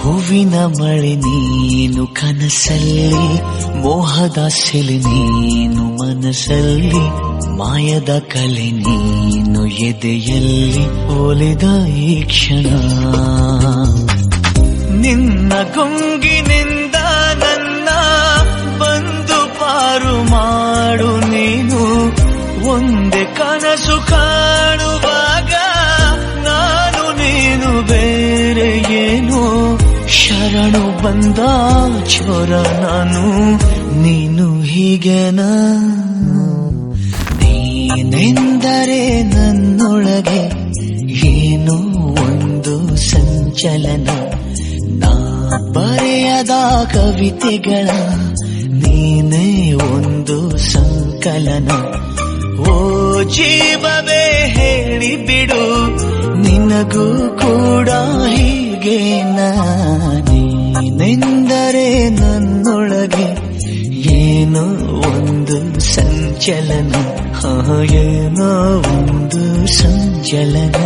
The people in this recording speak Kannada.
ಹೂವಿನ ಮಳೆ ನೀನು ಕನಸಲ್ಲಿ, ಮೋಹದ ಸೆಲೆ ನೀನು ಮನಸ್ಸಲ್ಲಿ, ಮಾಯದ ಕಲೆ ನೀನು ಎದೆಯಲ್ಲಿ, ಒಲಿದ ಈ ಕ್ಷಣ ನಿನ್ನ ಗುಂಗಿನಿಂದ ನನ್ನ ಬಂದು ಪಾರು ಮಾಡು ನೀನು. ಒಂದೇ ಕನಸು ಕಾಣುವಾಗ ನಾನು ನೀನು ಬೇರೆ ಏನು, ಶರಣು ಬಂದ ಚೋರ ನಾನು ನೀನು ಹೀಗೆನಾ. ನೀನೆಂದರೆ ನನ್ನೊಳಗೆ ಏನೋ ಒಂದು ಸಂಚಲನ, ನಾ ಬರೆಯದ ಕವಿತೆಗಳ ನೀನೇ ಒಂದು ಸಂಕಲನ. ಓ ಜೀವವೇ ಹೇಳಿಬಿಡು, ನಿನಗೂ ಕೂಡ ಹೀಗೆ ನೀನೆಂದರೆ ನನ್ನೊಳಗೆ ಏನೋ ಒಂದು ಸಂಚಲನ, ಏನೋ ಒಂದು ಸಂಚಲನ.